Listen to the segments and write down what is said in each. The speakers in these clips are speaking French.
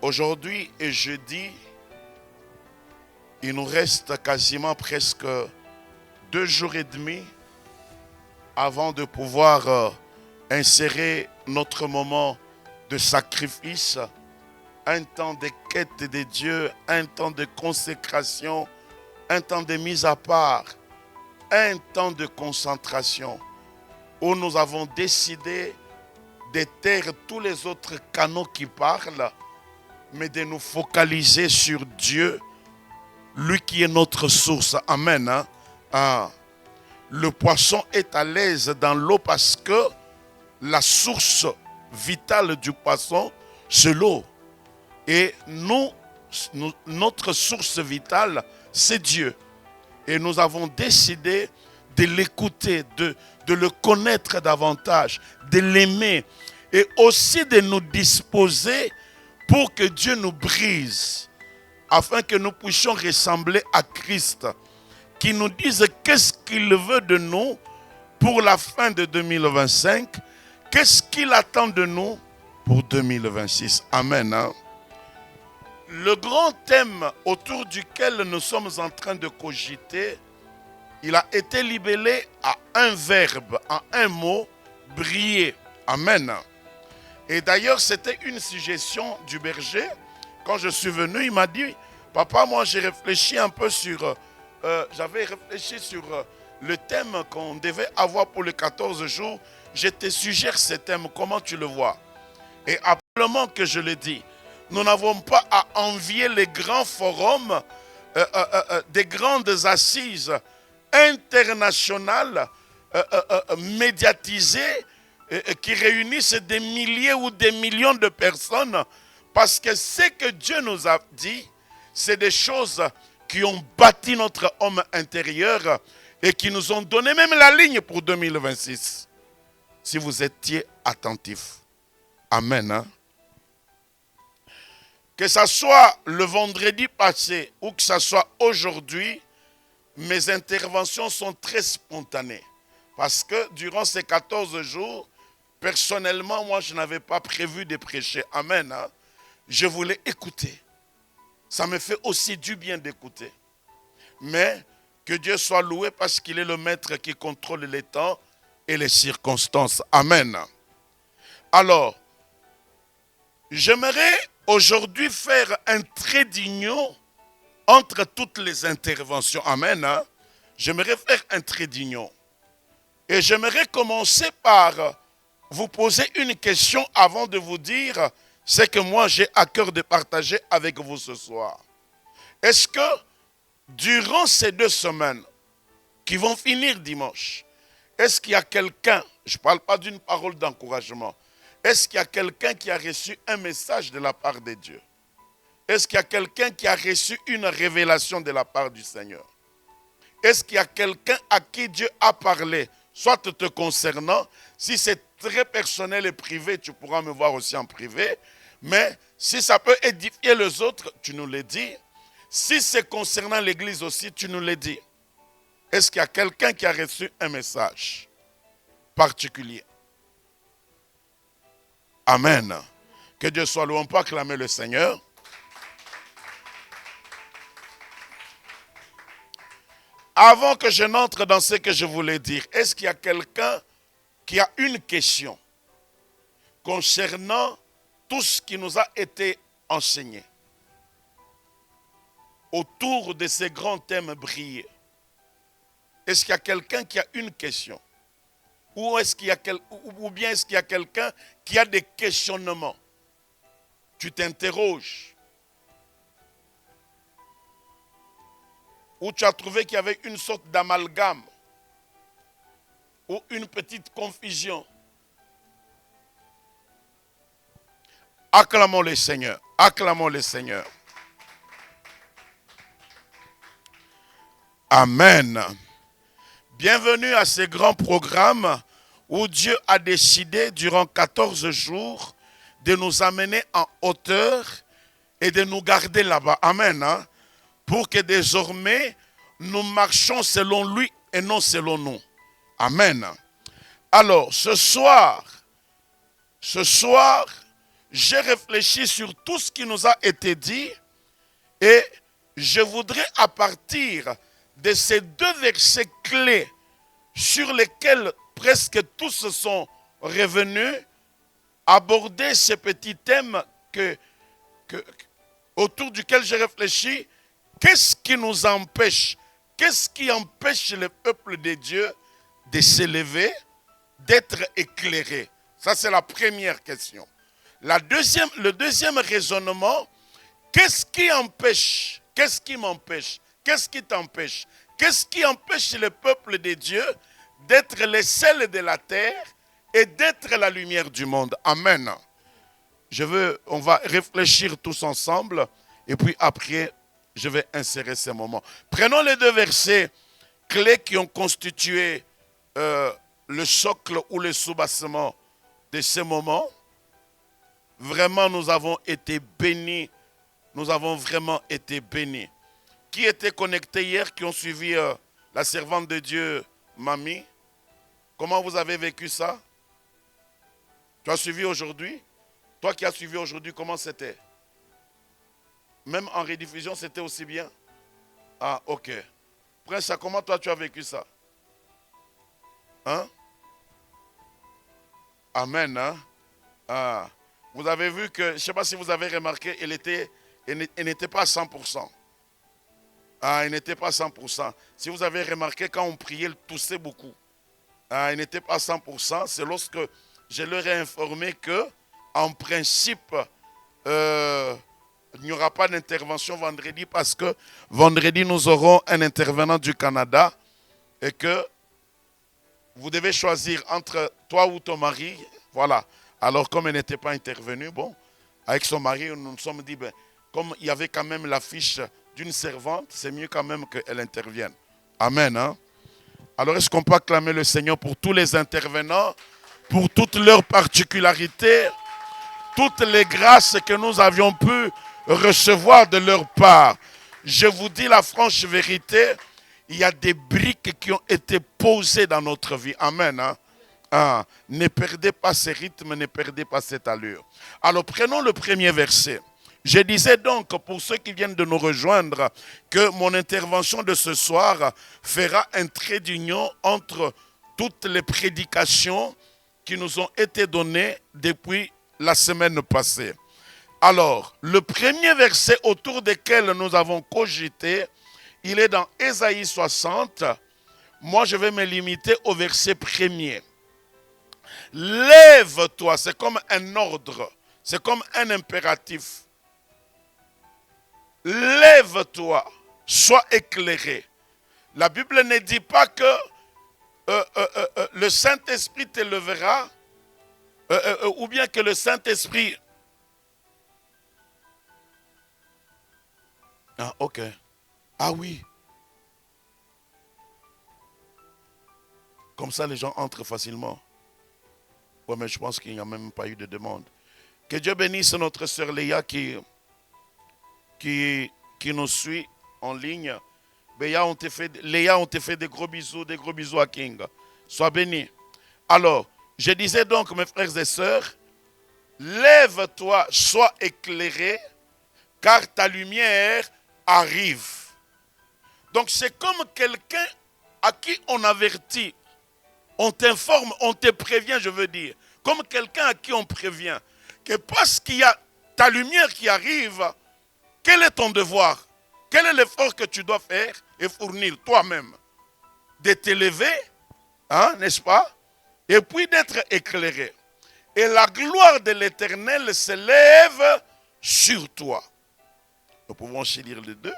Aujourd'hui est jeudi, il nous reste quasiment presque 2 jours et demi avant de pouvoir insérer notre moment de sacrifice, un temps de quête de Dieu, un temps de consécration, un temps de mise à part, un temps de concentration où nous avons décidé de taire tous les autres canaux qui parlent, mais de nous focaliser sur Dieu, lui qui est notre source. Amen. Le poisson est à l'aise dans l'eau parce que la source vitale du poisson, c'est l'eau. Et notre source vitale, c'est Dieu. Et nous avons décidé de l'écouter, de le connaître davantage, de l'aimer et aussi de nous disposer pour que Dieu nous brise, afin que nous puissions ressembler à Christ, qui nous dise qu'est-ce qu'il veut de nous pour la fin de 2025, qu'est-ce qu'il attend de nous pour 2026. Amen. Le grand thème autour duquel nous sommes en train de cogiter, il a été libellé à un verbe, à un mot, briller. Amen. Et d'ailleurs, c'était une suggestion du berger. Quand je suis venu, il m'a dit, papa, moi j'ai réfléchi un peu sur, j'avais réfléchi sur le thème qu'on devait avoir pour les 14 jours. Je te suggère ce thème, comment tu le vois? Et absolument que je le dis, nous n'avons pas à envier les grands forums, des grandes assises internationales, médiatisées, qui réunissent des milliers ou des millions de personnes, parce que ce que Dieu nous a dit, c'est des choses qui ont bâti notre homme intérieur et qui nous ont donné même la ligne pour 2026. Si vous étiez attentifs. Amen. Que ce soit le vendredi passé ou que ce soit aujourd'hui, mes interventions sont très spontanées. Parce que durant ces 14 jours, personnellement, moi, je n'avais pas prévu de prêcher. Amen. Je voulais écouter. Ça me fait aussi du bien d'écouter. Mais que Dieu soit loué parce qu'il est le maître qui contrôle les temps et les circonstances. Amen. Alors, j'aimerais aujourd'hui faire un trait d'union entre toutes les interventions. Amen. J'aimerais faire un trait d'union. Et j'aimerais commencer par vous poser une question avant de vous dire ce que moi j'ai à cœur de partager avec vous ce soir. Est-ce que durant ces 2 semaines qui vont finir dimanche, est-ce qu'il y a quelqu'un, je ne parle pas d'une parole d'encouragement, est-ce qu'il y a quelqu'un qui a reçu un message de la part de Dieu? Est-ce qu'il y a quelqu'un qui a reçu une révélation de la part du Seigneur? Est-ce qu'il y a quelqu'un à qui Dieu a parlé, soit te concernant? Si c'est très personnel et privé, tu pourras me voir aussi en privé. Mais si ça peut édifier les autres, tu nous le dis. Si c'est concernant l'église aussi, tu nous le dis. Est-ce qu'il y a quelqu'un qui a reçu un message particulier? Amen. Que Dieu soit loué. On peut acclamer le Seigneur. Avant que je n'entre dans ce que je voulais dire, est-ce qu'il y a quelqu'un qui a une question concernant tout ce qui nous a été enseigné autour de ces grands thèmes brillés? Est-ce qu'il y a quelqu'un qui a une question? Ou bien est-ce qu'il y a quelqu'un qui a des questionnements? Tu t'interroges. Ou tu as trouvé qu'il y avait une sorte d'amalgame ou une petite confusion. Acclamons le Seigneur. Acclamons le Seigneur. Amen. Bienvenue à ce grand programme où Dieu a décidé durant 14 jours de nous amener en hauteur et de nous garder là-bas. Amen. Pour que désormais nous marchions selon lui et non selon nous. Amen. Alors, ce soir, j'ai réfléchi sur tout ce qui nous a été dit et je voudrais à partir de ces deux versets clés sur lesquels presque tous sont revenus, aborder ce petit thème autour duquel j'ai réfléchi. Qu'est-ce qui nous empêche? Qu'est-ce qui empêche le peuple de Dieu de s'élever, d'être éclairé? Ça, c'est la première question. Le deuxième raisonnement, qu'est-ce qui empêche? Qu'est-ce qui m'empêche? Qu'est-ce qui t'empêche? Qu'est-ce qui empêche le peuple de Dieu d'être le sel de la terre et d'être la lumière du monde? Amen. On va réfléchir tous ensemble et puis après, je vais insérer ces moments. Prenons les deux versets clés qui ont constitué le socle ou le soubassement de ces moments. Vraiment, nous avons été bénis. Nous avons vraiment été bénis. Qui était connecté hier, qui ont suivi la servante de Dieu, Mamie? Comment vous avez vécu ça? Tu as suivi aujourd'hui? Toi qui as suivi aujourd'hui, comment c'était? Même en rediffusion, c'était aussi bien? Ah, ok. Prince, comment toi tu as vécu ça? Hein? Amen, hein? Ah. Vous avez vu que, je ne sais pas si vous avez remarqué, elle n'était pas à 100%. Ah, il n'était pas à 100%. Si vous avez remarqué, quand on priait, elle toussait beaucoup. Ah, il n'était pas à 100%. C'est lorsque je leur ai informé que, en principe, il n'y aura pas d'intervention vendredi parce que vendredi, nous aurons un intervenant du Canada et que vous devez choisir entre toi ou ton mari. Voilà. Alors, comme elle n'était pas intervenue, bon, avec son mari, nous nous sommes dit, ben, comme il y avait quand même l'affiche d'une servante, c'est mieux quand même qu'elle intervienne. Amen. Hein? Alors, est-ce qu'on peut acclamer le Seigneur pour tous les intervenants, pour toutes leurs particularités, toutes les grâces que nous avions pu recevoir de leur part? Je vous dis la franche vérité, il y a des briques qui ont été posées dans notre vie. Amen. Hein? Ah, ne perdez pas ce rythme, ne perdez pas cette allure. Alors prenons le premier verset. Je disais donc pour ceux qui viennent de nous rejoindre que mon intervention de ce soir fera un trait d'union entre toutes les prédications qui nous ont été données depuis la semaine passée. Alors, le premier verset autour duquel nous avons cogité, il est dans Ésaïe 60. Moi, je vais me limiter au verset premier. Lève-toi, c'est comme un ordre, c'est comme un impératif. Lève-toi, sois éclairé. La Bible ne dit pas que le Saint-Esprit te lèvera, ou bien que le Saint-Esprit... Ah, ok. Ah oui. Comme ça, les gens entrent facilement. Oui, mais je pense qu'il n'y a même pas eu de demande. Que Dieu bénisse notre sœur Léa qui nous suit en ligne. Léa, on te fait des gros bisous à King. Sois béni. Alors, je disais donc, mes frères et sœurs, lève-toi, sois éclairé, car ta lumière arrive. Donc, c'est comme quelqu'un à qui on avertit. On t'informe, on te prévient, je veux dire. Comme quelqu'un à qui on prévient. Que parce qu'il y a ta lumière qui arrive, quel est ton devoir? Quel est l'effort que tu dois faire et fournir toi-même? De t'élever, hein, n'est-ce pas? Et puis d'être éclairé. Et la gloire de l'Éternel s'élève sur toi. Nous pouvons aussi lire les deux.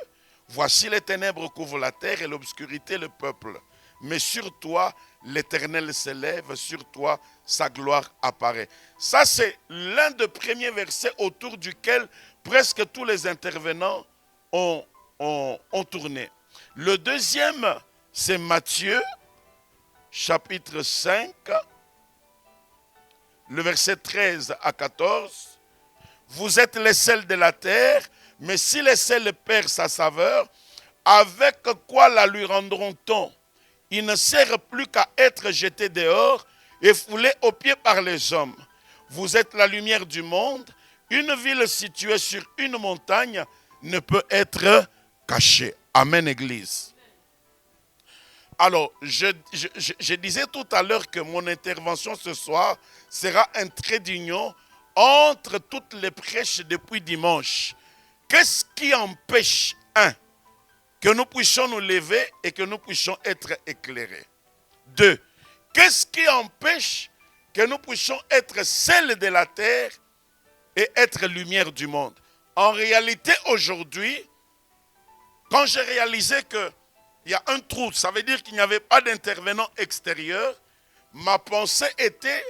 Voici les ténèbres couvrent la terre et l'obscurité le peuple. Mais sur toi, l'Éternel s'élève, sur toi, sa gloire apparaît. Ça, c'est l'un des premiers versets autour duquel presque tous les intervenants ont tourné. Le deuxième, c'est Matthieu, chapitre 5, le verset 13 à 14. Vous êtes les sels de la terre, mais si le sel perd sa saveur, avec quoi la lui rendront-on? Il ne sert plus qu'à être jeté dehors et foulé aux pieds par les hommes. Vous êtes la lumière du monde. Une ville située sur une montagne ne peut être cachée. Amen, Église. Alors, je disais tout à l'heure que mon intervention ce soir sera un trait d'union entre toutes les prêches depuis dimanche. Qu'est-ce qui empêche, que nous puissions nous lever et que nous puissions être éclairés? 2, qu'est-ce qui empêche que nous puissions être sel de la terre et être lumière du monde? En réalité, aujourd'hui, quand j'ai réalisé qu'il y a un trou, ça veut dire qu'il n'y avait pas d'intervenant extérieur, ma pensée était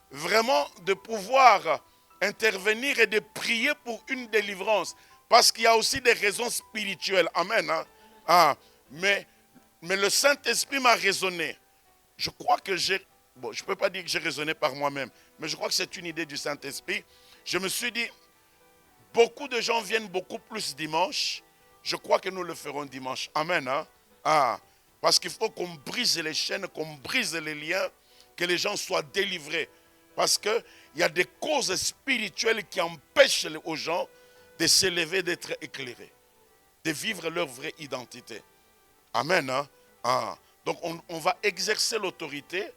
vraiment de pouvoir intervenir et de prier pour une délivrance. Parce qu'il y a aussi des raisons spirituelles. Amen. Mais le Saint-Esprit m'a raisonné. Je crois que je ne peux pas dire que j'ai raisonné par moi-même, mais je crois que c'est une idée du Saint-Esprit. Je me suis dit, beaucoup de gens viennent beaucoup plus dimanche. Je crois que nous le ferons dimanche. Amen. Parce qu'il faut qu'on brise les chaînes, qu'on brise les liens, que les gens soient délivrés. Parce qu'il y a des causes spirituelles qui empêchent aux gens de s'élever, d'être éclairés, de vivre leur vraie identité. Amen. Donc on va exercer l'autorité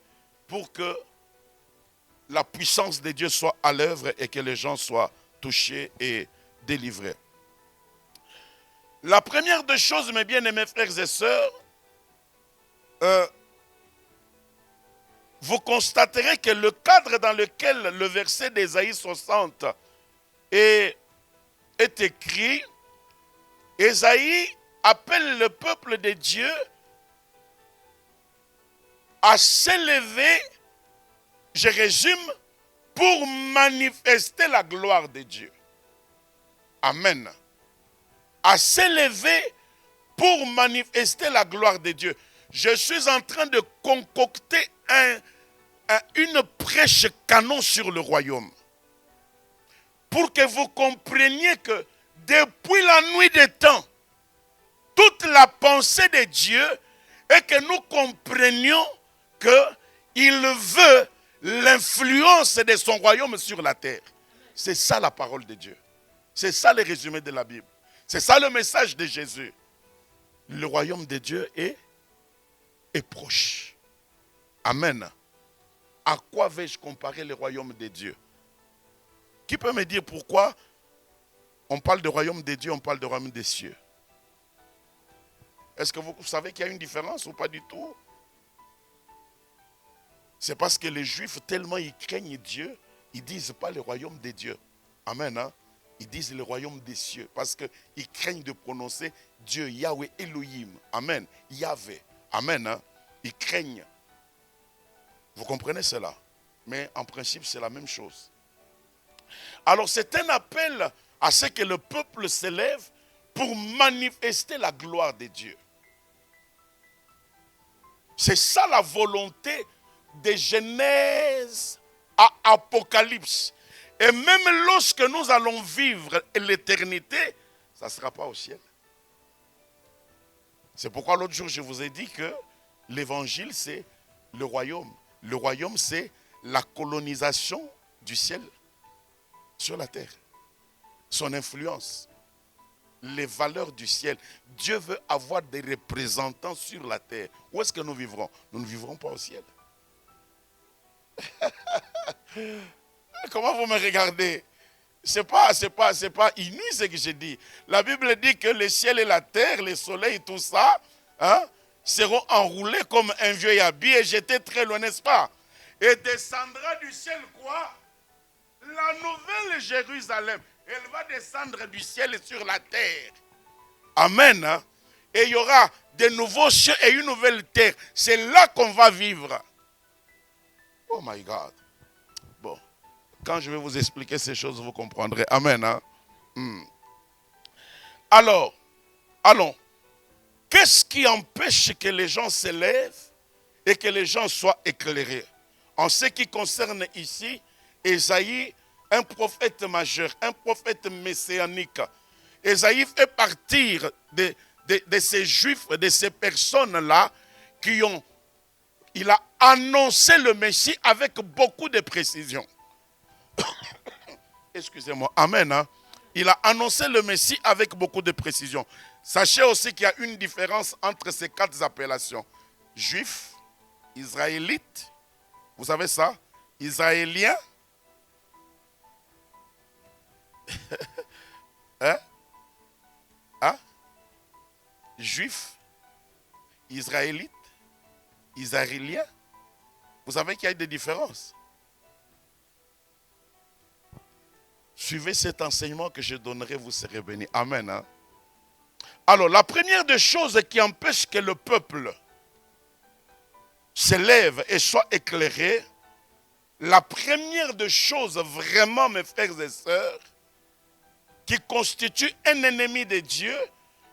pour que la puissance de Dieu soit à l'œuvre et que les gens soient touchés et délivrés. La première des choses, mes bien-aimés frères et sœurs, vous constaterez que le cadre dans lequel le verset d'Ésaïe 60 est écrit, Ésaïe appelle le peuple de Dieu à s'élever, je résume, pour manifester la gloire de Dieu. Amen. À s'élever pour manifester la gloire de Dieu. Je suis en train de concocter une prêche canon sur le royaume. Pour que vous compreniez que depuis la nuit des temps, toute la pensée de Dieu est que nous comprenions qu'il veut l'influence de son royaume sur la terre. C'est ça la parole de Dieu. C'est ça le résumé de la Bible. C'est ça le message de Jésus. Le royaume de Dieu est proche. Amen. À quoi vais-je comparer le royaume de Dieu? Qui peut me dire pourquoi on parle de royaume de Dieu, on parle de royaume des cieux? Est-ce que vous savez qu'il y a une différence ou pas du tout? C'est parce que les Juifs, tellement ils craignent Dieu, ils ne disent pas le royaume de Dieu. Amen. Ils disent le royaume des cieux parce qu'ils craignent de prononcer Dieu, Yahweh, Elohim. Amen. Yahvé. Amen. Ils craignent. Vous comprenez cela? Mais en principe, c'est la même chose. Alors, c'est un appel à ce que le peuple s'élève pour manifester la gloire de Dieu. C'est ça la volonté de Genèse à Apocalypse. Et même lorsque nous allons vivre l'éternité, ça ne sera pas au ciel. C'est pourquoi l'autre jour, je vous ai dit que l'évangile, c'est le royaume. Le royaume, c'est la colonisation du ciel sur la terre. Son influence. Les valeurs du ciel. Dieu veut avoir des représentants sur la terre. Où est-ce que nous vivrons? Nous ne vivrons pas au ciel. Comment vous me regardez? C'est pas inouï ce que je dis. La Bible dit que le ciel et la terre, le soleil, tout ça, seront enroulés comme un vieux habit et jetés très loin, n'est-ce pas? Et descendra du ciel quoi? La nouvelle Jérusalem. Elle va descendre du ciel sur la terre. Amen. Et il y aura de nouveaux cieux et une nouvelle terre. C'est là qu'on va vivre. Oh my God. Bon. Quand je vais vous expliquer ces choses, vous comprendrez. Amen. Alors, allons. Qu'est-ce qui empêche que les gens s'élèvent et que les gens soient éclairés? En ce qui concerne ici, Ésaïe, un prophète majeur, un prophète messianique. Ésaïe fait partir de ces juifs, de ces personnes-là il a annoncé le Messie avec beaucoup de précision. Excusez-moi. Amen. Hein. Il a annoncé le Messie avec beaucoup de précision. Sachez aussi qu'il y a une différence entre ces 4 appellations. Juifs, Israélites, vous savez ça? Israéliens, hein? Hein? Juifs, Israélites, Israéliens. Vous savez qu'il y a des différences. Suivez cet enseignement que je donnerai, vous serez bénis. Amen. Hein? Alors, la première des choses qui empêche que le peuple s'élève et soit éclairé, la première des choses vraiment, mes frères et sœurs, qui constitue un ennemi de Dieu,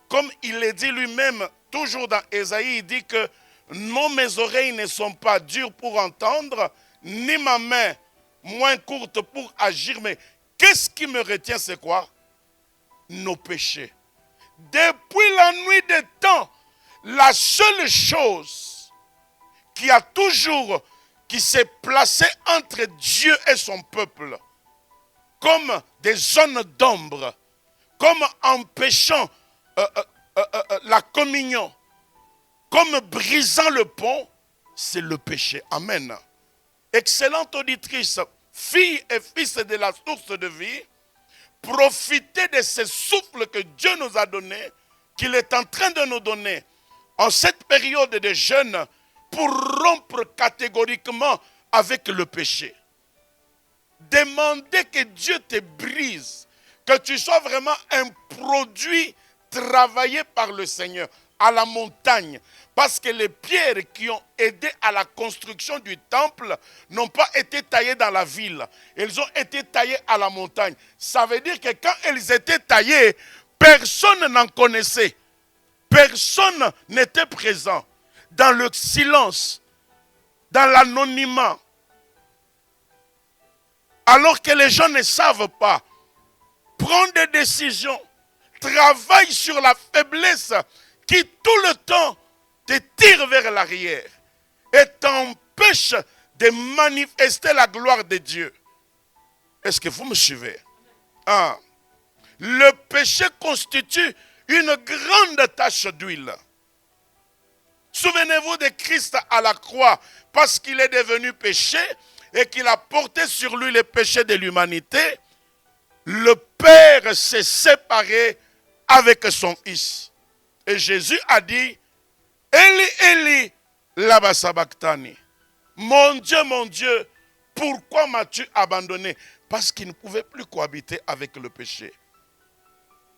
comme il le dit lui-même, toujours dans Ésaïe, il dit que non, mes oreilles ne sont pas dures pour entendre, ni ma main moins courte pour agir, mais qu'est-ce qui me retient, c'est quoi? Nos péchés. Depuis la nuit des temps, la seule chose qui s'est placée entre Dieu et son peuple, comme des zones d'ombre, comme empêchant la communion, comme brisant le pont, c'est le péché. Amen. Excellente auditrice, fille et fils de la source de vie, profitez de ce souffle que Dieu nous a donné, qu'il est en train de nous donner en cette période de jeûne pour rompre catégoriquement avec le péché. Demandez que Dieu te brise, que tu sois vraiment un produit travaillé par le Seigneur à la montagne. Parce que les pierres qui ont aidé à la construction du temple n'ont pas été taillées dans la ville. Elles ont été taillées à la montagne. Ça veut dire que quand elles étaient taillées, personne n'en connaissait. Personne n'était présent. Dans le silence, dans l'anonymat. Alors que les gens ne savent pas prendre des décisions, travaillent sur la faiblesse qui tout le temps te tire vers l'arrière et t'empêche de manifester la gloire de Dieu. Est-ce que vous me suivez? Ah. Le péché constitue une grande tache d'huile. Souvenez-vous de Christ à la croix, parce qu'il est devenu péché et qu'il a porté sur lui les péchés de l'humanité. Le Père s'est séparé avec son Fils. Et Jésus a dit, Eli, Eli, lama sabachthani. Mon Dieu, pourquoi m'as-tu abandonné? Parce qu'il ne pouvait plus cohabiter avec le péché.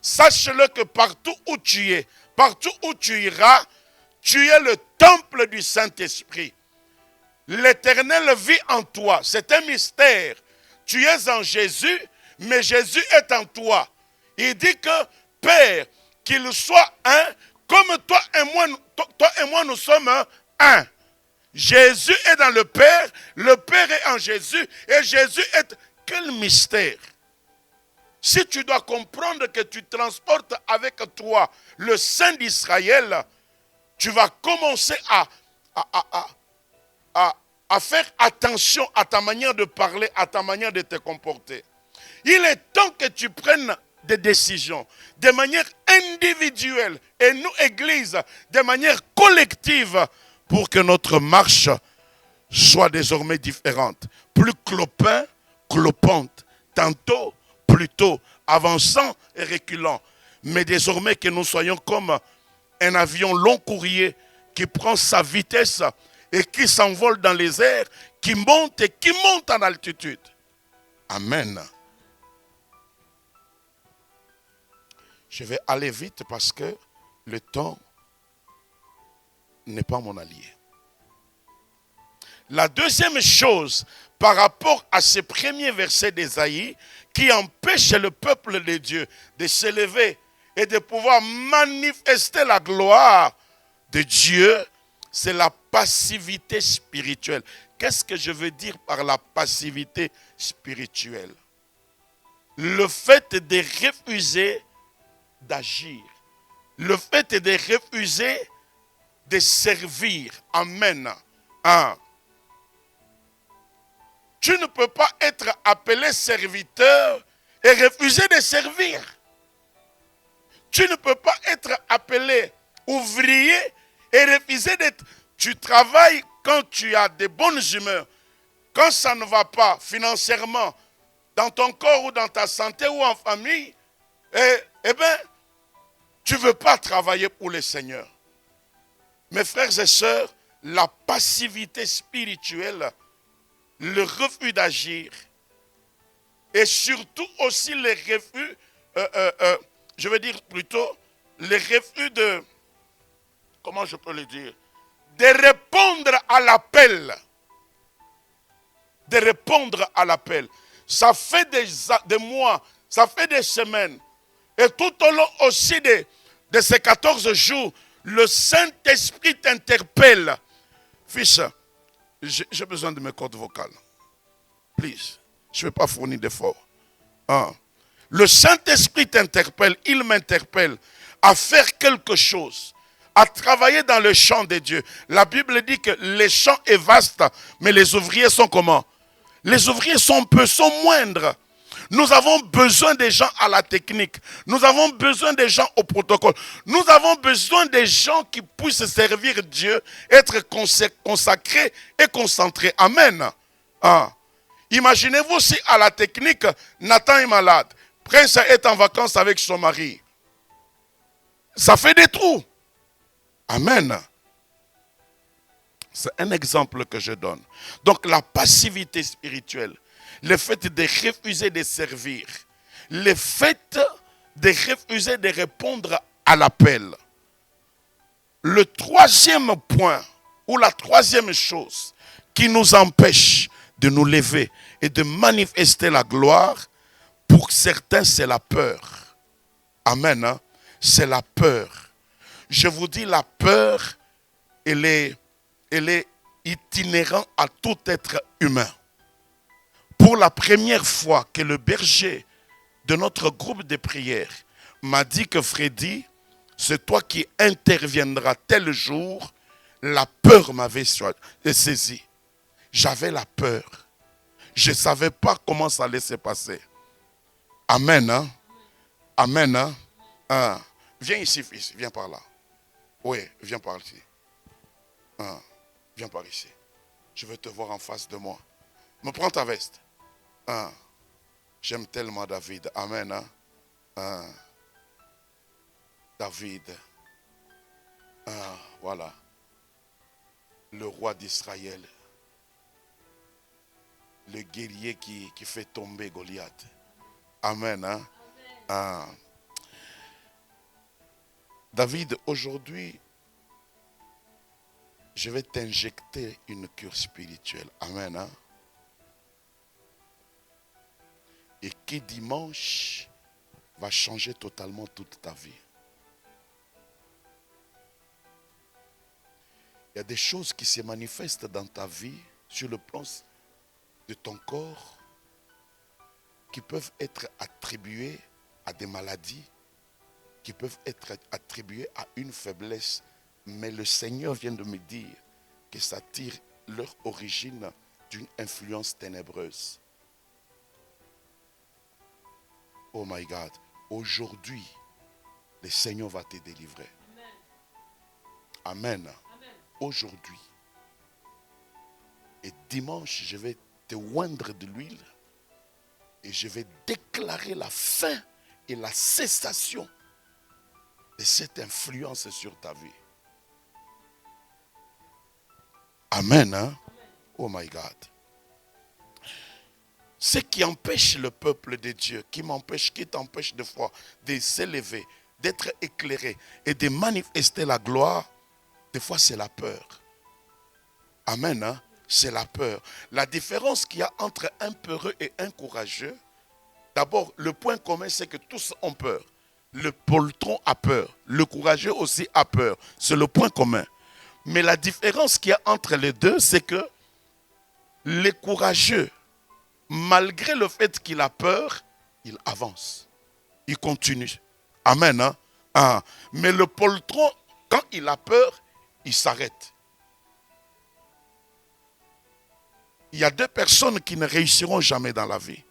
Sache-le que partout où tu es, partout où tu iras, tu es le temple du Saint-Esprit. L'Éternel vit en toi. C'est un mystère. Tu es en Jésus, mais Jésus est en toi. Il dit que, Père, qu'il soit un, comme toi et moi nous sommes un. Jésus est dans le Père est en Jésus, et Jésus est... Quel mystère! Si tu dois comprendre que tu transportes avec toi le Saint d'Israël, tu vas commencer à faire attention à ta manière de parler, à ta manière de te comporter. Il est temps que tu prennes des décisions de manière individuelle et nous, Église, de manière collective pour que notre marche soit désormais différente. Plus clopante, tantôt, plutôt avançant et reculant. Mais désormais que nous soyons comme un avion long courrier qui prend sa vitesse et qui s'envole dans les airs, qui monte en altitude. Amen. Je vais aller vite parce que le temps n'est pas mon allié. La deuxième chose par rapport à ces premiers versets d'Ésaïe qui empêchent le peuple de Dieu de s'élever et de pouvoir manifester la gloire de Dieu, c'est la passivité spirituelle. Qu'est-ce que je veux dire par la passivité spirituelle? Le fait de refuser d'agir. Le fait de refuser de servir. Amen. Tu ne peux pas être appelé serviteur et refuser de servir. Tu ne peux pas être appelé ouvrier et refuser d'être... Tu travailles quand tu as de bonnes humeurs. Quand ça ne va pas financièrement, dans ton corps ou dans ta santé ou en famille, eh bien, tu ne veux pas travailler pour le Seigneur. Mes frères et sœurs, la passivité spirituelle, le refus d'agir, et surtout aussi les refus, je veux dire plutôt, les refus de, comment je peux le dire, de répondre à l'appel. De répondre à l'appel. Ça fait des mois, ça fait des semaines. Et tout au long aussi de ces 14 jours, le Saint-Esprit t'interpelle. Fils, j'ai besoin de mes cordes vocales. Please. Je ne vais pas fournir d'efforts. Le Saint-Esprit t'interpelle, il m'interpelle à faire quelque chose, à travailler dans le champ de Dieu. La Bible dit que le champ est vaste, mais les ouvriers sont comment? Les ouvriers sont peu, sont moindres. Nous avons besoin des gens à la technique. Nous avons besoin des gens au protocole. Nous avons besoin des gens qui puissent servir Dieu, être consacrés et concentrés. Amen. Imaginez-vous si à la technique, Nathan est malade. Prince est en vacances avec son mari. Ça fait des trous. Amen. C'est un exemple que je donne. Donc la passivité spirituelle, le fait de refuser de servir, le fait de refuser de répondre à l'appel. Le troisième point, ou la troisième chose qui nous empêche de nous lever et de manifester la gloire, pour certains c'est la peur. Amen. C'est la peur. Je vous dis, la peur, elle est itinérante à tout être humain. Pour la première fois que le berger de notre groupe de prière m'a dit que Freddy, c'est toi qui interviendras tel jour, la peur m'avait saisi. J'avais la peur. Je ne savais pas comment ça allait se passer. Amen. Hein? Amen. Hein? Viens ici, fils. Viens par là. Oui, viens par ici. Viens par ici. Je veux te voir en face de moi. Me prends ta veste. J'aime tellement David. Amen. David. Voilà. Le roi d'Israël. Le guerrier qui fait tomber Goliath. Amen. David, aujourd'hui, je vais t'injecter une cure spirituelle. Amen. Et qui dimanche va changer totalement toute ta vie. Il y a des choses qui se manifestent dans ta vie sur le plan de ton corps qui peuvent être attribuées à des maladies, qui peuvent être attribuées à une faiblesse. Mais le Seigneur vient de me dire que ça tire leur origine d'une influence ténébreuse. Oh my God, aujourd'hui, le Seigneur va te délivrer. Amen. Aujourd'hui. Et dimanche, je vais te oindre de l'huile et je vais déclarer la fin et la cessation de cette influence sur ta vie. Amen. Hein? Oh my God. Ce qui empêche le peuple de Dieu, qui t'empêche de foi, de s'élever, d'être éclairé et de manifester la gloire, des fois c'est la peur. Amen. Hein? C'est la peur. La différence qu'il y a entre un peureux et un courageux, d'abord, le point commun, c'est que tous ont peur. Le poltron a peur. Le courageux aussi a peur. C'est le point commun. Mais la différence qu'il y a entre les deux, c'est que les courageux, malgré le fait qu'il a peur, il avance. Il continue. Amen. Hein? Mais le poltron, quand il a peur, il s'arrête. Il y a deux personnes qui ne réussiront jamais dans la vie.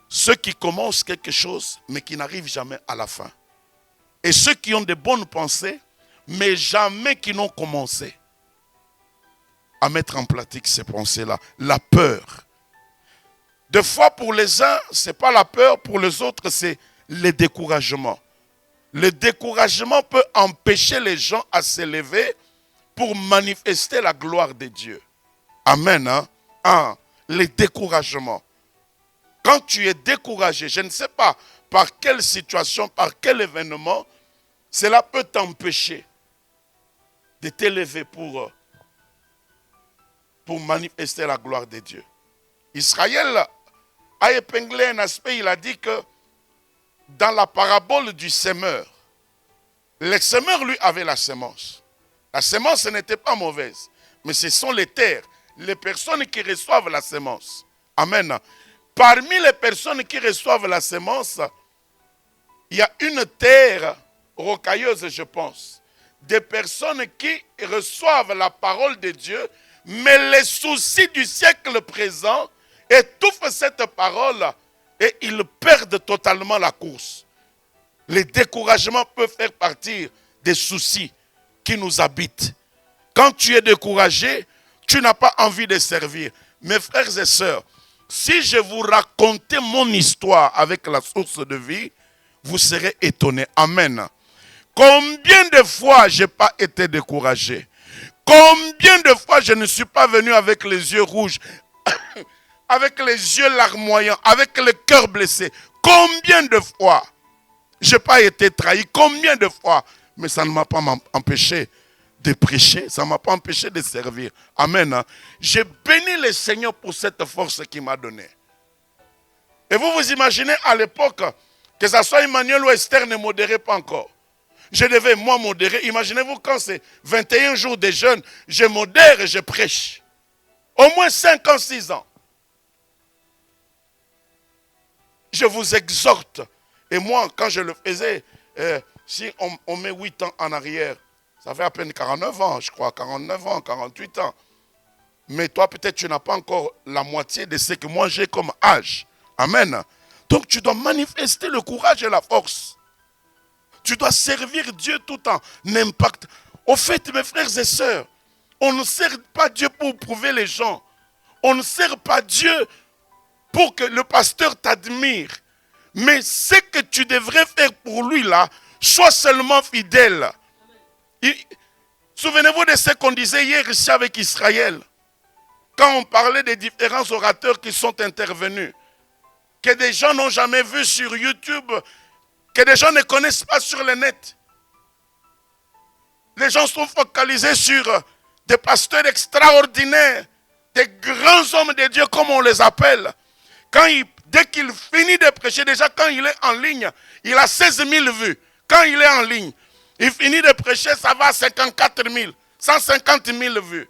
ceux qui commencent quelque chose, mais qui n'arrivent jamais à la fin. Et ceux qui ont de bonnes pensées, mais jamais qui n'ont commencé à mettre en pratique ces pensées-là. La peur. Des fois, pour les uns, ce n'est pas la peur, pour les autres, c'est le découragement. Le découragement peut empêcher les gens à s'élever pour manifester la gloire de Dieu. Amen. Le découragement. Quand tu es découragé, je ne sais pas par quelle situation, par quel événement, cela peut t'empêcher de t'élever pour manifester la gloire de Dieu. Israël a épinglé un aspect, il a dit que dans la parabole du semeur, le semeur, lui, avait la semence. La semence n'était pas mauvaise, mais ce sont les terres, les personnes qui reçoivent la semence. Amen. Parmi les personnes qui reçoivent la semence, il y a une terre rocailleuse, je pense. Des personnes qui reçoivent la parole de Dieu, mais les soucis du siècle présent étouffent cette parole et ils perdent totalement la course. Le découragement peut faire partie des soucis qui nous habitent. Quand tu es découragé, tu n'as pas envie de servir. Mes frères et sœurs, si je vous racontais mon histoire avec la source de vie, vous serez étonnés. Amen. Combien de fois je n'ai pas été découragé? Combien de fois je ne suis pas venu avec les yeux rouges, avec les yeux larmoyants, avec le cœur blessé? Combien de fois je n'ai pas été trahi? Combien de fois? Mais ça ne m'a pas empêché de prêcher, ça ne m'a pas empêché de servir. Amen. J'ai béni le Seigneur pour cette force qu'il m'a donnée. Et vous imaginez à l'époque, que ce soit Emmanuel ou Esther ne modérait pas encore. Je devais, moi, modérer. Imaginez-vous quand c'est 21 jours de jeûne, je modère et je prêche. Au moins 5 ans, 6 ans. Je vous exhorte. Et moi, quand je le faisais, si on met 8 ans en arrière, ça fait à peine 49 ans, je crois, 49 ans, 48 ans. Mais toi, peut-être, tu n'as pas encore la moitié de ce que moi j'ai comme âge. Amen. Donc, tu dois manifester le courage et la force. Tu dois servir Dieu tout en impact. Au fait, mes frères et sœurs, on ne sert pas Dieu pour prouver les gens. On ne sert pas Dieu pour que le pasteur t'admire. Mais ce que tu devrais faire pour lui là, sois seulement fidèle. Souvenez-vous de ce qu'on disait hier ici avec Israël. Quand on parlait des différents orateurs qui sont intervenus. Que des gens n'ont jamais vu sur YouTube. Que des gens ne connaissent pas sur le net. Les gens sont focalisés sur des pasteurs extraordinaires. Des grands hommes de Dieu comme on les appelle. Dès qu'il finit de prêcher, déjà quand il est en ligne, il a 16 000 vues. Quand il est en ligne, il finit de prêcher, ça va à 54 000, 150 000 vues.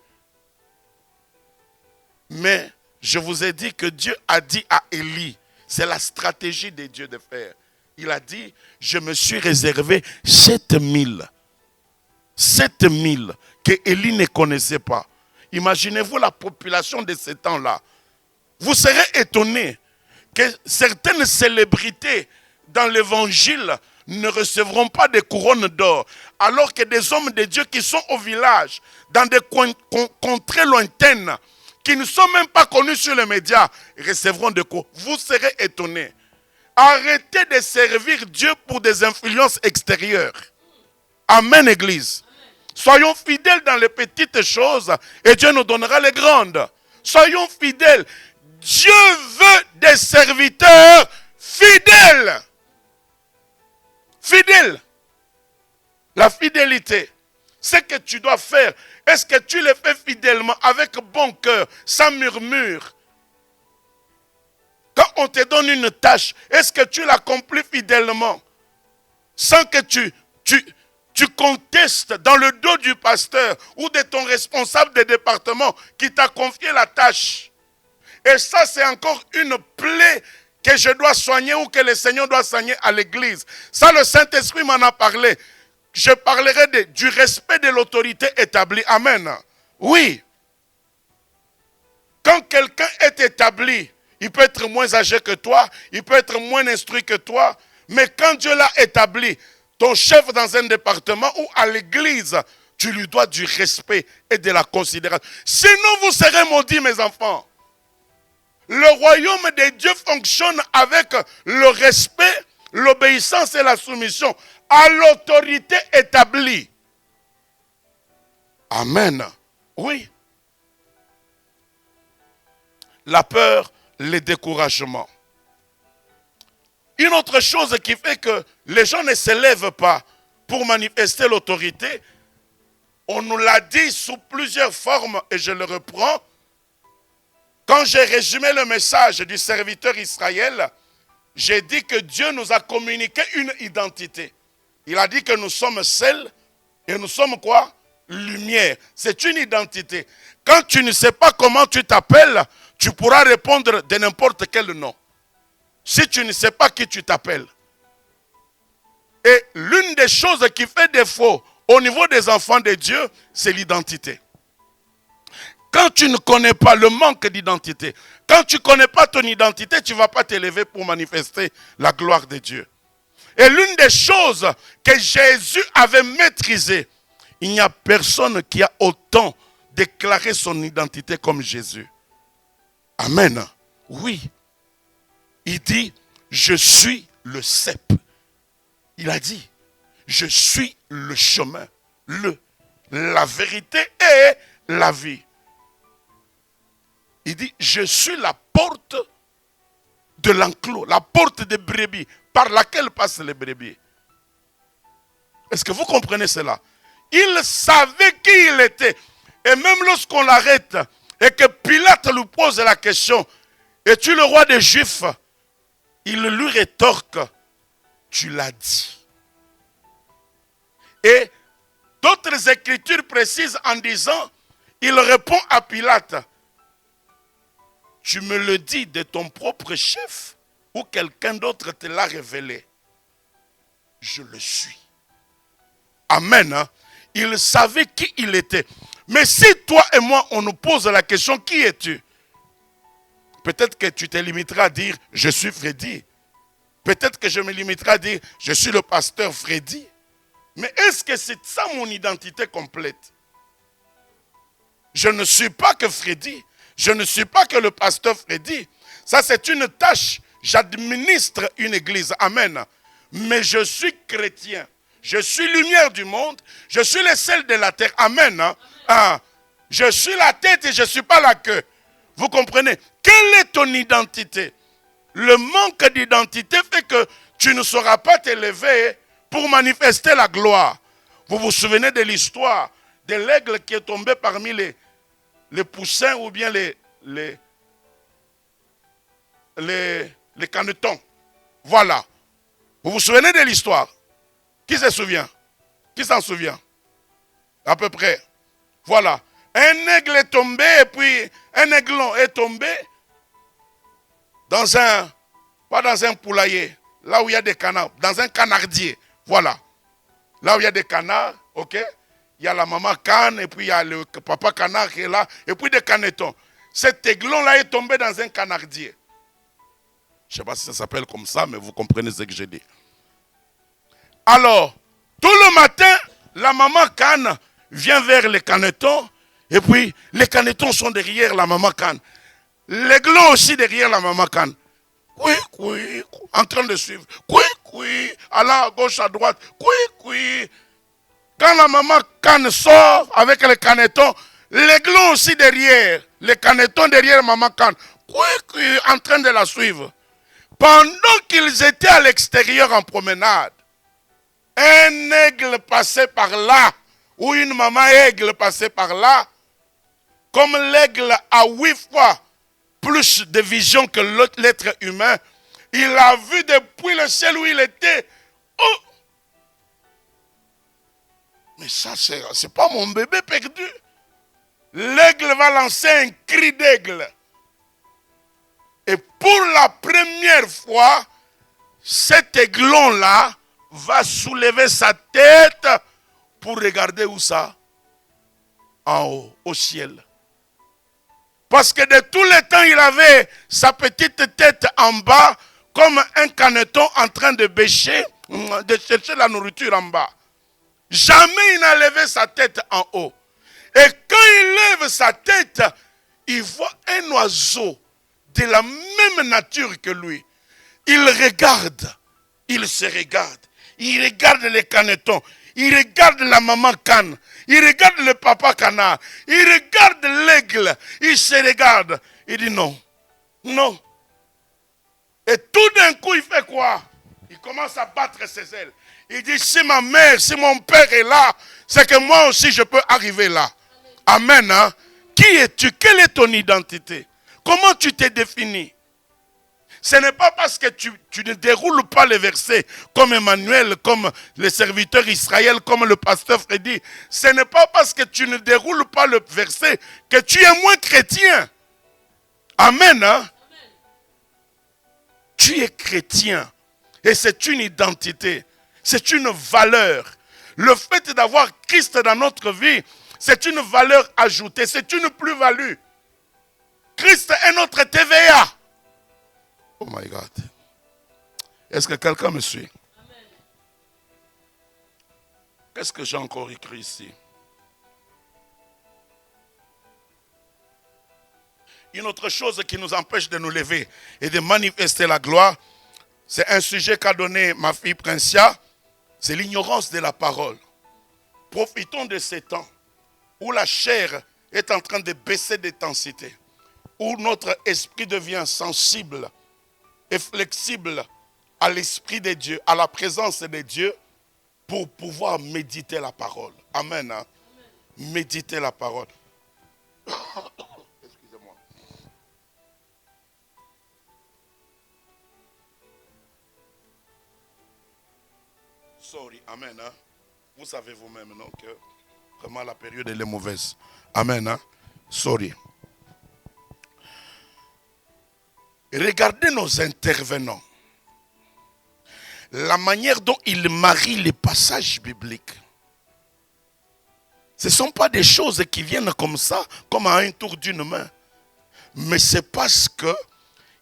Mais je vous ai dit que Dieu a dit à Élie, c'est la stratégie de Dieu de faire. Il a dit, je me suis réservé 7000. 7000 que Élie ne connaissait pas. Imaginez-vous la population de ce temps-là. Vous serez étonnés que certaines célébrités dans l'évangile ne recevront pas de couronnes d'or, alors que des hommes de Dieu qui sont au village, dans des contrées lointaines, qui ne sont même pas connus sur les médias, recevront des couronnes. Vous serez étonnés. Arrêtez de servir Dieu pour des influences extérieures. Amen, Église. Soyons fidèles dans les petites choses et Dieu nous donnera les grandes. Soyons fidèles. Dieu veut des serviteurs fidèles. Fidèles. La fidélité. Ce que tu dois faire, est-ce que tu le fais fidèlement, avec bon cœur, sans murmure? Quand on te donne une tâche, est-ce que tu l'accomplis fidèlement? Sans que tu contestes dans le dos du pasteur ou de ton responsable de département qui t'a confié la tâche. Et ça, c'est encore une plaie que je dois soigner ou que le Seigneur doit soigner à l'église. Ça, le Saint-Esprit m'en a parlé. Je parlerai du respect de l'autorité établie. Amen. Oui. Quand quelqu'un est établi, il peut être moins âgé que toi, il peut être moins instruit que toi, mais quand Dieu l'a établi, ton chef dans un département ou à l'église, tu lui dois du respect et de la considération. Sinon, vous serez maudits, mes enfants. Le royaume de Dieu fonctionne avec le respect, l'obéissance et la soumission à l'autorité établie. Amen. Oui. La peur, le découragement. Une autre chose qui fait que les gens ne s'élèvent pas pour manifester l'autorité, on nous l'a dit sous plusieurs formes et je le reprends. Quand j'ai résumé le message du serviteur Israël, j'ai dit que Dieu nous a communiqué une identité. Il a dit que nous sommes sel et nous sommes quoi? Lumière. C'est une identité. Quand tu ne sais pas comment tu t'appelles, tu pourras répondre de n'importe quel nom. Si tu ne sais pas qui tu t'appelles. Et l'une des choses qui fait défaut au niveau des enfants de Dieu, c'est l'identité. Quand tu ne connais pas le manque d'identité, quand tu ne connais pas ton identité, tu ne vas pas t'élever pour manifester la gloire de Dieu. Et l'une des choses que Jésus avait maîtrisées, il n'y a personne qui a autant déclaré son identité comme Jésus. Amen. Oui. Il dit, je suis le cep. Il a dit, je suis le chemin, la vérité et la vie. Il dit, je suis la porte de l'enclos, la porte des brebis, par laquelle passent les brebis. Est-ce que vous comprenez cela? Il savait qui il était. Et même lorsqu'on l'arrête et que Pilate lui pose la question, es-tu le roi des Juifs? Il lui rétorque, tu l'as dit. Et d'autres écritures précisent en disant, il répond à Pilate, tu me le dis de ton propre chef ou quelqu'un d'autre te l'a révélé? Je le suis. Amen. Hein? Il savait qui il était. Mais si toi et moi, on nous pose la question, qui es-tu? Peut-être que tu te limiteras à dire, je suis Freddy. Peut-être que je me limiterai à dire, je suis le pasteur Freddy. Mais est-ce que c'est ça mon identité complète? Je ne suis pas que Freddy. Je ne suis pas que le pasteur Freddy. Ça, c'est une tâche. J'administre une église. Amen. Mais je suis chrétien. Je suis lumière du monde. Je suis le sel de la terre. Amen. Je suis la tête et je ne suis pas la queue. Vous comprenez? Quelle est ton identité? Le manque d'identité fait que tu ne sauras pas t'élever pour manifester la gloire. Vous vous souvenez de l'histoire de l'aigle qui est tombé parmi les poussins ou bien les canetons. Voilà. Vous vous souvenez de l'histoire? Qui se souvient? Qui s'en souvient? À peu près. Voilà. Un aigle est tombé et puis un aiglon est tombé pas dans un poulailler, là où il y a des canards, dans un canardier. Voilà. Là où il y a des canards, ok? Il y a la maman canne et puis il y a le papa canard qui est là et puis des canetons. Cet aiglon-là est tombé dans un canardier. Je ne sais pas si ça s'appelle comme ça, mais vous comprenez ce que je dis. Alors, tout le matin, la maman canne vient vers les canetons et puis les canetons sont derrière la maman canne. L'aiglon aussi derrière la maman canne. Oui, en train de suivre. Oui, allant à gauche, à droite. Oui. Quand la maman canne sort avec les canetons, l'aiglon aussi derrière. Les canetons derrière maman canne. Oui, en train de la suivre. Pendant qu'ils étaient à l'extérieur en promenade, un aigle passait par là, ou une maman aigle passait par là, comme l'aigle a 8 fois plus de vision que l'être humain, il a vu depuis le ciel où il était. Oh! Mais ça, c'est pas mon bébé perdu. L'aigle va lancer un cri d'aigle. Et pour la première fois, cet aiglon-là va soulever sa tête pour regarder où ça? En haut, au ciel. Parce que de tous les temps, il avait sa petite tête en bas, comme un caneton en train de bêcher, de chercher la nourriture en bas. Jamais il n'a levé sa tête en haut. Et quand il lève sa tête, il voit un oiseau de la même nature que lui. Il regarde, il se regarde. Il regarde les canetons, il regarde la maman canne, il regarde le papa canard, il regarde l'aigle, il se regarde. Il dit non, non. Et tout d'un coup, il fait quoi? Il commence à battre ses ailes. Il dit, si ma mère, si mon père est là, c'est que moi aussi je peux arriver là. Amen. Hein? Qui es-tu? Quelle est ton identité? Comment tu t'es défini? Ce n'est pas parce que tu ne déroules pas les versets comme Emmanuel, comme le serviteur Israël, comme le pasteur Freddy. Ce n'est pas parce que tu ne déroules pas le verset que tu es moins chrétien. Amen. Hein? Tu es chrétien. Et c'est une identité. C'est une valeur. Le fait d'avoir Christ dans notre vie, c'est une valeur ajoutée. C'est une plus-value. Christ est notre TVA. Oh my God. Est-ce que quelqu'un me suit? Qu'est-ce que j'ai encore écrit ici? Une autre chose qui nous empêche de nous lever et de manifester la gloire, c'est un sujet qu'a donné ma fille Princia, c'est l'ignorance de la parole. Profitons de ces temps où la chair est en train de baisser d'intensité, où notre esprit devient sensible et flexible à l'esprit de Dieu, à la présence de Dieu, pour pouvoir méditer la parole. Amen. Hein? Amen. Méditer la parole. Excusez-moi. Sorry. Amen. Hein? Vous savez vous-même, non, que vraiment la période elle est mauvaise. Amen. Hein? Sorry. Regardez nos intervenants. La manière dont ils marient les passages bibliques. Ce ne sont pas des choses qui viennent comme ça, comme à un tour d'une main. Mais c'est parce que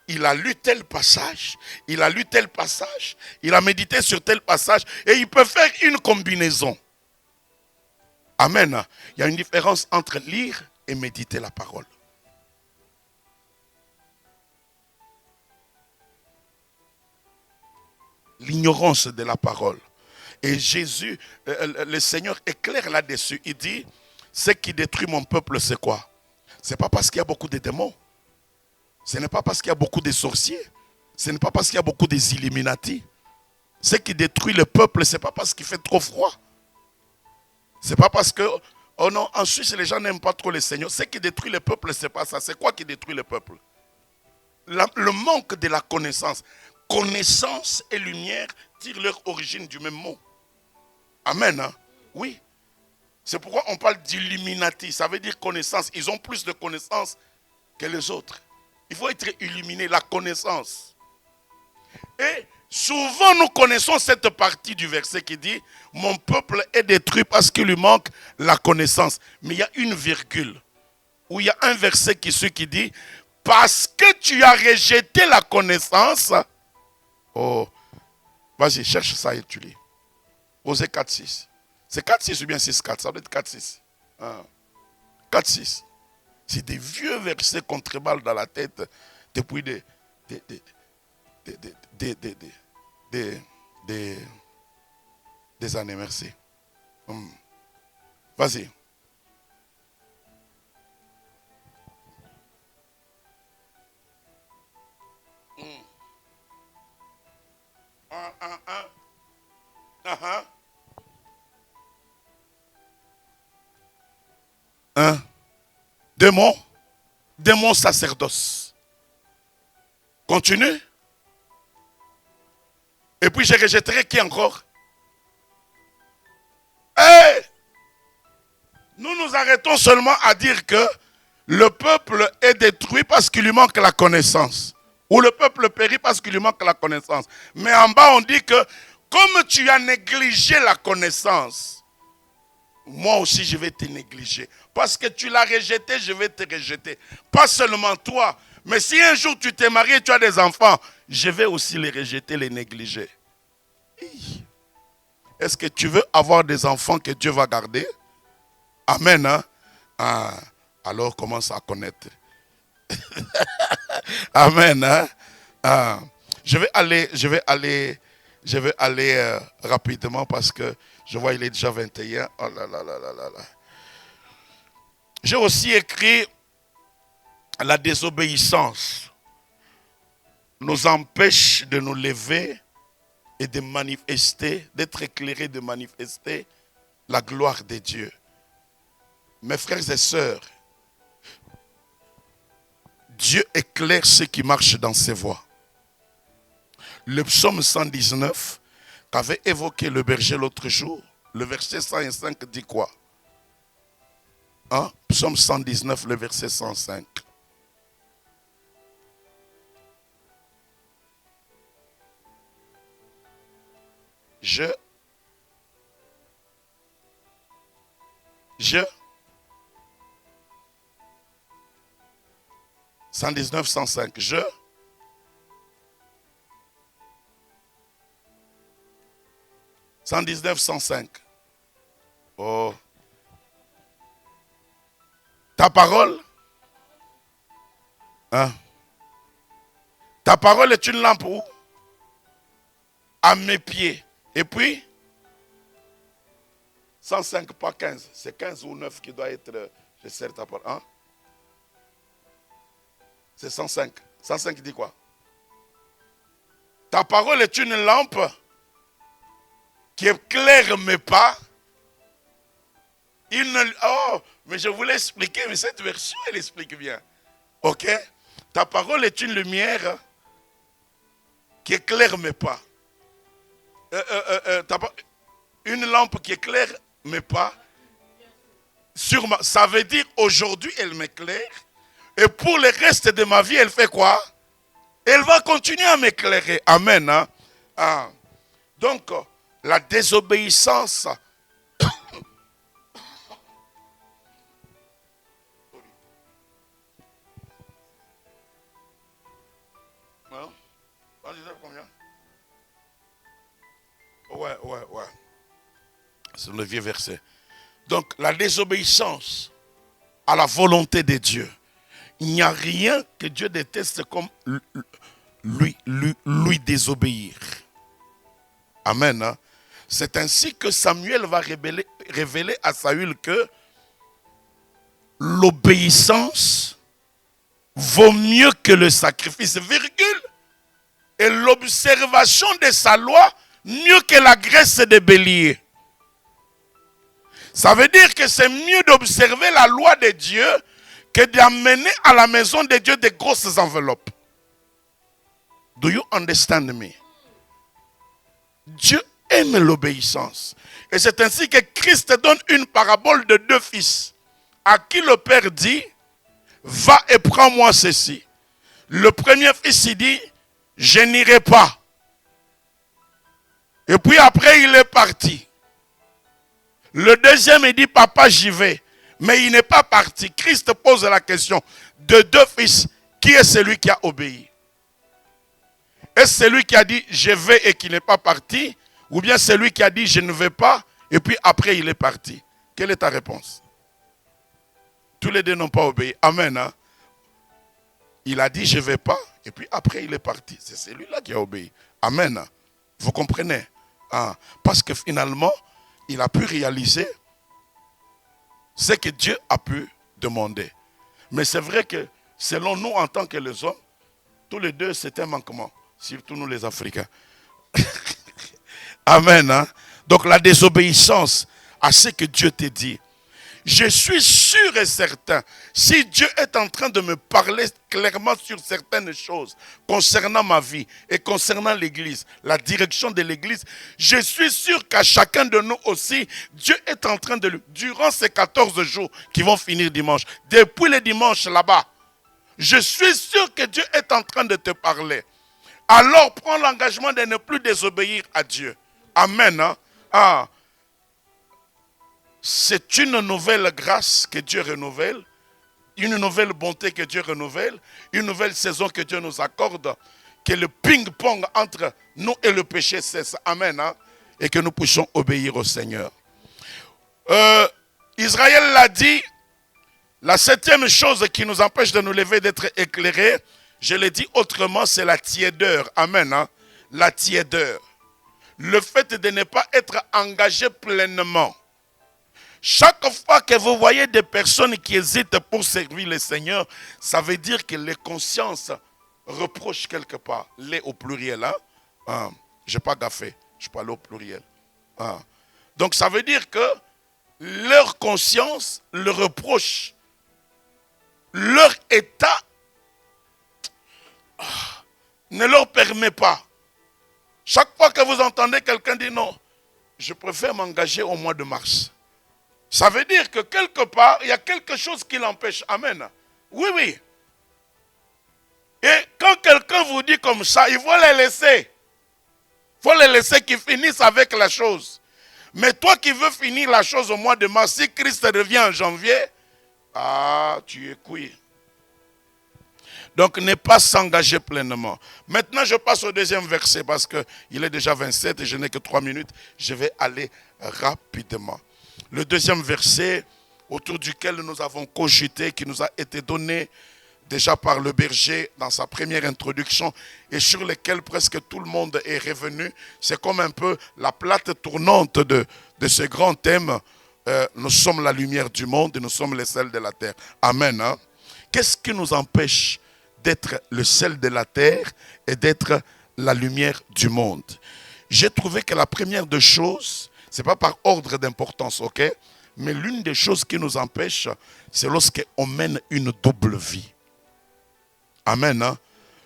il a lu tel passage, il a lu tel passage, il a médité sur tel passage, et il peut faire une combinaison. Amen. Il y a une différence entre lire et méditer la parole. L'ignorance de la parole. Et Jésus, le Seigneur est clair là-dessus. Il dit, ce qui détruit mon peuple, c'est quoi? Ce n'est pas parce qu'il y a beaucoup de démons. Ce n'est pas parce qu'il y a beaucoup de sorciers. Ce n'est pas parce qu'il y a beaucoup des Illuminati. Ce qui détruit le peuple, ce n'est pas parce qu'il fait trop froid. Ce n'est pas parce que, oh non, en Suisse, les gens n'aiment pas trop le Seigneur. Ce qui détruit le peuple, ce n'est pas ça. C'est quoi qui détruit le peuple? Le manque de la connaissance. Connaissance et lumière tirent leur origine du même mot. Amen. Hein? Oui. C'est pourquoi on parle d'illuminati. Ça veut dire connaissance. Ils ont plus de connaissances que les autres. Il faut être illuminé, la connaissance. Et souvent nous connaissons cette partie du verset qui dit « Mon peuple est détruit parce qu'il lui manque la connaissance ». Mais il y a une virgule. Où il y a un verset qui suit qui dit « Parce que tu as rejeté la connaissance ». Oh, vas-y, cherche ça et tu lis. Osée 4.6. C'est 4.6 ou bien 6.4? Ça doit être 4.6. 4.6. C'est des vieux versets qu'on tréballe dans la tête depuis des années. Merci. Vas-y. Démon sacerdoce. Continue. Et puis je rejetterai qui encore? Nous nous arrêtons seulement à dire que le peuple est détruit parce qu'il lui manque la connaissance. Ou le peuple périt parce qu'il lui manque la connaissance. Mais en bas on dit que comme tu as négligé la connaissance, moi aussi je vais te négliger. Parce que tu l'as rejeté, je vais te rejeter. Pas seulement toi, mais si un jour tu t'es marié et tu as des enfants, je vais aussi les rejeter, les négliger. Est-ce que tu veux avoir des enfants que Dieu va garder? Amen. Hein? Ah, alors commence à connaître. Amen. Hein? Ah, je vais aller rapidement parce que je vois il est déjà 21. Oh là là là là là là. J'ai aussi écrit la désobéissance nous empêche de nous lever et de manifester, d'être éclairés, de manifester la gloire de Dieu. Mes frères et sœurs, Dieu éclaire ceux qui marchent dans ses voies. Le psaume 119, qu'avait évoqué le berger l'autre jour, le verset 105 dit quoi? Hein? Psaume 119, le verset 105. Je 119, 105. Je 119, 105. Oh. Ta parole, hein? Ta parole est une lampe où? À mes pieds. Et puis 105, pas 15. C'est 15 ou 9 qui doit être, je sais ta parole. Hein? C'est 105. 105 dit quoi? Ta parole est une lampe qui éclaire mes pas. Oh, mais je voulais expliquer, mais cette version, elle explique bien. Ok? Ta parole est une lumière qui éclaire mes pas. Une lampe qui éclaire mes pas. Ça veut dire aujourd'hui, elle m'éclaire. Et pour le reste de ma vie, elle fait quoi? Elle va continuer à m'éclairer. Amen. Hein? Ah. Donc, la désobéissance. Hein? Combien? Ouais. C'est le vieux verset. Donc, la désobéissance à la volonté de Dieu. Il n'y a rien que Dieu déteste comme lui désobéir. Amen. Hein? C'est ainsi que Samuel va révéler à Saül que l'obéissance vaut mieux que le sacrifice, virgule, et l'observation de sa loi mieux que la graisse des béliers. Ça veut dire que c'est mieux d'observer la loi de Dieu que d'amener à la maison de Dieu des grosses enveloppes. Do you understand me? Dieu aime l'obéissance. Et c'est ainsi que Christ donne une parabole de deux fils, à qui le Père dit, va et prends-moi ceci. Le premier fils, il dit, je n'irai pas. Et puis après, il est parti. Le deuxième, il dit, papa, j'y vais. Mais il n'est pas parti. Christ pose la question, de deux fils, qui est celui qui a obéi? Est-ce celui qui a dit, je vais et qui n'est pas parti? Ou bien celui qui a dit, je ne vais pas, et puis après, il est parti? Quelle est ta réponse? Tous les deux n'ont pas obéi. Amen. Hein? Il a dit, je ne vais pas, et puis après, il est parti. C'est celui-là qui a obéi. Amen. Hein? Vous comprenez? Ah, parce que finalement, il a pu réaliser ce que Dieu a pu demander. Mais c'est vrai que selon nous, en tant que les hommes, tous les deux, c'est un manquement. Surtout nous les Africains. Amen. Hein? Donc la désobéissance à ce que Dieu t'a dit. Je suis sûr et certain, si Dieu est en train de me parler clairement sur certaines choses concernant ma vie et concernant l'église, la direction de l'église, je suis sûr qu'à chacun de nous aussi, Dieu est en train de, durant ces 14 jours qui vont finir dimanche, depuis le dimanche là-bas, je suis sûr que Dieu est en train de te parler. Alors prends l'engagement de ne plus désobéir à Dieu. Amen. Hein? Ah. c'est une nouvelle grâce que Dieu renouvelle, une nouvelle bonté que Dieu renouvelle, une nouvelle saison que Dieu nous accorde, que le ping-pong entre nous et le péché cesse. Amen. Hein? Et que nous puissions obéir au Seigneur. Israël l'a dit, la septième chose qui nous empêche de nous lever, d'être éclairés, je l'ai dit autrement, c'est la tiédeur. Amen. Hein? La tiédeur. Le fait de ne pas être engagé pleinement. Chaque fois que vous voyez des personnes qui hésitent pour servir le Seigneur, ça veut dire que les consciences reprochent quelque part. Les au pluriel. Hein? Je n'ai pas gaffé, je parle au pluriel. Hein? Donc ça veut dire que leur conscience le reproche. Leur état ne leur permet pas. Chaque fois que vous entendez quelqu'un dire non, je préfère m'engager au mois de mars. Ça veut dire que quelque part, il y a quelque chose qui l'empêche. Amen. Oui, oui. Et quand quelqu'un vous dit comme ça, il faut les laisser. Il faut les laisser qu'ils finissent avec la chose. Mais toi qui veux finir la chose au mois de mars, si Christ revient en janvier, tu es cuit. Donc, ne pas s'engager pleinement. Maintenant, je passe au deuxième verset parce qu'il est déjà 27 et je n'ai que 3 minutes. Je vais aller rapidement. Le deuxième verset autour duquel nous avons cogité, qui nous a été donné déjà par le berger dans sa première introduction et sur lequel presque tout le monde est revenu. C'est comme un peu la plate tournante de ce grand thème. Nous sommes la lumière du monde et nous sommes les sels de la terre. Amen. Hein? Qu'est-ce qui nous empêche d'être le sel de la terre et d'être la lumière du monde? J'ai trouvé que la première des choses, ce n'est pas par ordre d'importance, ok? Mais l'une des choses qui nous empêche, c'est lorsqu'on mène une double vie. Amen. Hein?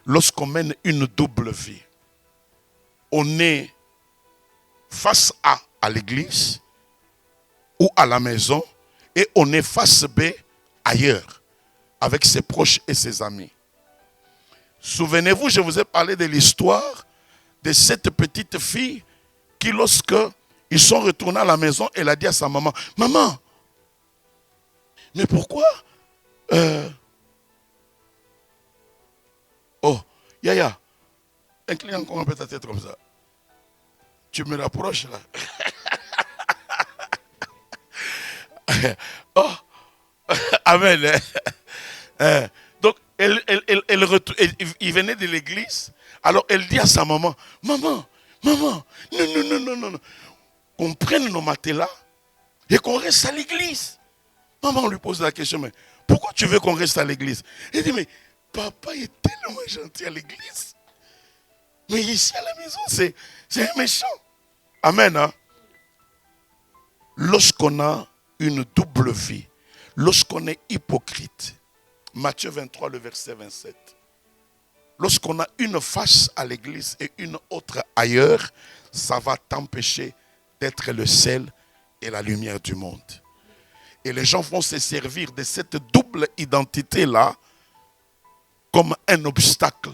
Lorsqu'on mène une double vie, on est face A à l'église ou à la maison et on est face B ailleurs avec ses proches et ses amis. Souvenez-vous, je vous ai parlé de l'histoire de cette petite fille qui, lorsque ils sont retournés à la maison, elle a dit à sa maman, « Maman, mais pourquoi Oh, Yaya, incline encore un peu ta tête comme ça. Tu me rapproches là. Oh, amen. Donc, il venait de l'église. Alors, elle dit à sa maman, maman, non, qu'on prenne nos matelas et qu'on reste à l'église. Maman lui pose la question, mais pourquoi tu veux qu'on reste à l'église? Elle dit, mais papa est tellement gentil à l'église. Mais ici à la maison, c'est un méchant. Amen. Hein? Lorsqu'on a une double vie, lorsqu'on est hypocrite, Matthieu 23, le verset 27. Lorsqu'on a une face à l'église et une autre ailleurs, ça va t'empêcher d'être le sel et la lumière du monde. Et les gens vont se servir de cette double identité-là comme un obstacle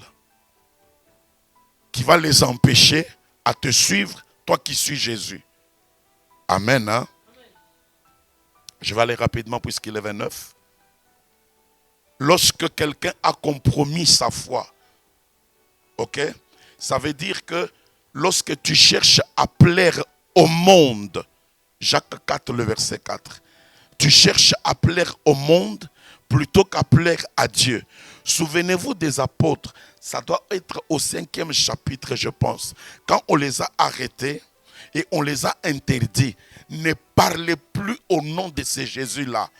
qui va les empêcher à te suivre, toi qui suis Jésus. Amen. Hein? Je vais aller rapidement puisqu'il est 29. Lorsque quelqu'un a compromis sa foi, ok, ça veut dire que lorsque tu cherches à plaire au monde, Jacques 4, le verset 4, tu cherches à plaire au monde plutôt qu'à plaire à Dieu. Souvenez-vous des apôtres, ça doit être au 5e chapitre, je pense, quand on les a arrêtés et on les a interdits. Ne parlez plus au nom de ces Jésus-là.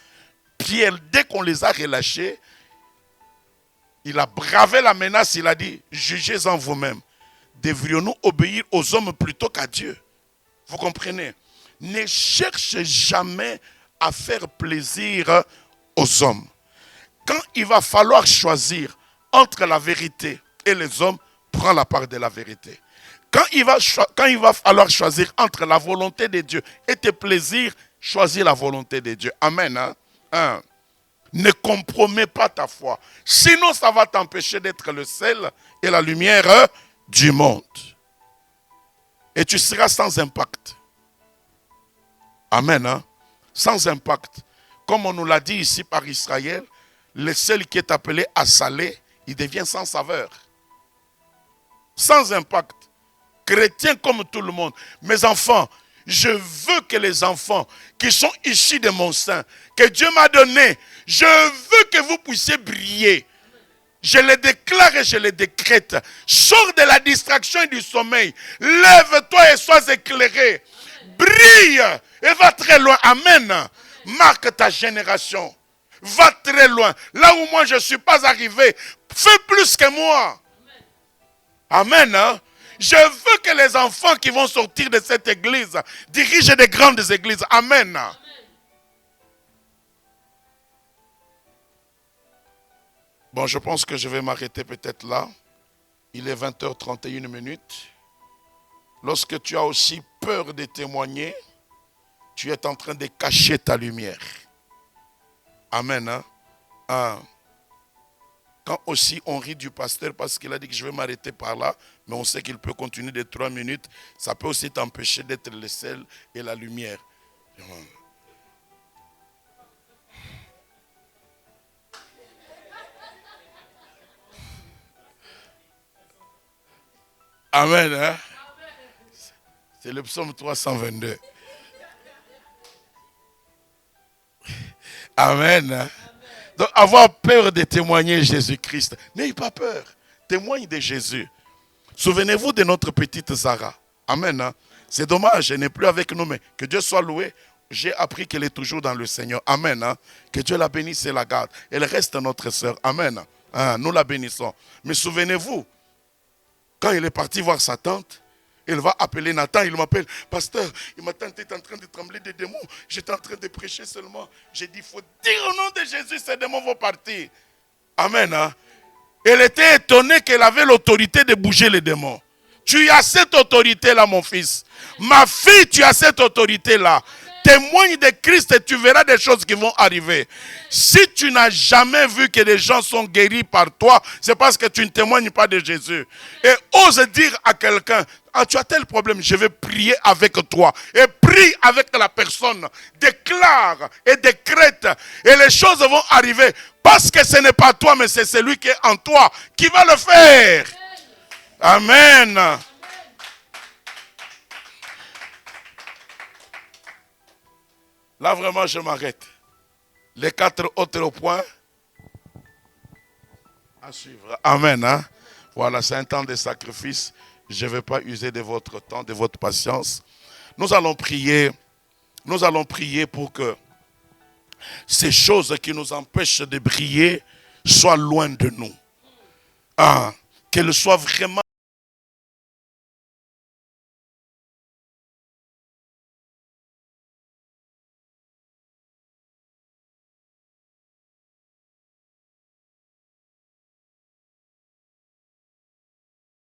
Pierre, dès qu'on les a relâchés, il a bravé la menace, il a dit, jugez-en vous-même. Devrions-nous obéir aux hommes plutôt qu'à Dieu? Vous comprenez? Ne cherchez jamais à faire plaisir aux hommes. Quand il va falloir choisir entre la vérité et les hommes, prends la part de la vérité. Quand il va falloir choisir entre la volonté de Dieu et tes plaisirs, choisis la volonté de Dieu. Amen. Hein? Ne compromets pas ta foi. Sinon, ça va t'empêcher d'être le sel et la lumière du monde. Et tu seras sans impact. Amen. Hein? sans impact. Comme on nous l'a dit ici par Israël, le sel qui est appelé à saler, il devient sans saveur. Sans impact. Chrétien comme tout le monde. Mes enfants, je veux que les enfants qui sont issus de mon sein, que Dieu m'a donné, je veux que vous puissiez briller. Je le déclare et je le décrète. Sors de la distraction et du sommeil. Lève-toi et sois éclairé. Brille et va très loin. Amen. Marque ta génération. Va très loin. Là où moi je ne suis pas arrivé, fais plus que moi. Amen. Je veux que les enfants qui vont sortir de cette église dirigent des grandes églises. Amen. Bon, je pense que je vais m'arrêter peut-être là. Il est 20h31. Lorsque tu as aussi peur de témoigner, tu es en train de cacher ta lumière. Amen. Quand aussi on rit du pasteur parce qu'il a dit que je vais m'arrêter par là, mais on sait qu'il peut continuer de 3 minutes, ça peut aussi t'empêcher d'être le sel et la lumière. Amen. C'est le psaume 322. Amen. Donc avoir peur de témoigner Jésus-Christ. N'ayez pas peur. Témoigne de Jésus. Souvenez-vous de notre petite Zara. Amen. C'est dommage, elle n'est plus avec nous, mais que Dieu soit loué. J'ai appris qu'elle est toujours dans le Seigneur. Amen. Que Dieu la bénisse et la garde. Elle reste notre sœur. Amen. Nous la bénissons. Mais souvenez-vous, quand il est parti voir sa tante, il va appeler Nathan, il m'appelle, pasteur, ma tante est en train de trembler des démons, j'étais en train de prêcher seulement. J'ai dit, il faut dire au nom de Jésus, ces démons vont partir. Amen. Elle était étonnée qu'elle avait l'autorité de bouger les démons. Tu as cette autorité-là, mon fils. Ma fille, tu as cette autorité-là. Témoigne de Christ et tu verras des choses qui vont arriver. Si tu n'as jamais vu que les gens sont guéris par toi, c'est parce que tu ne témoignes pas de Jésus. Et ose dire à quelqu'un, ah, tu as tel problème, je vais prier avec toi. Et prie avec la personne. Déclare et décrète. Et les choses vont arriver. Parce que ce n'est pas toi, mais c'est celui qui est en toi qui va le faire. Amen. Là, vraiment, je m'arrête. Les 4 autres points à suivre. Amen. Voilà, c'est un temps de sacrifice. Je ne vais pas user de votre temps, de votre patience. Nous allons prier pour que ces choses qui nous empêchent de briller soient loin de nous. Qu'elles soient vraiment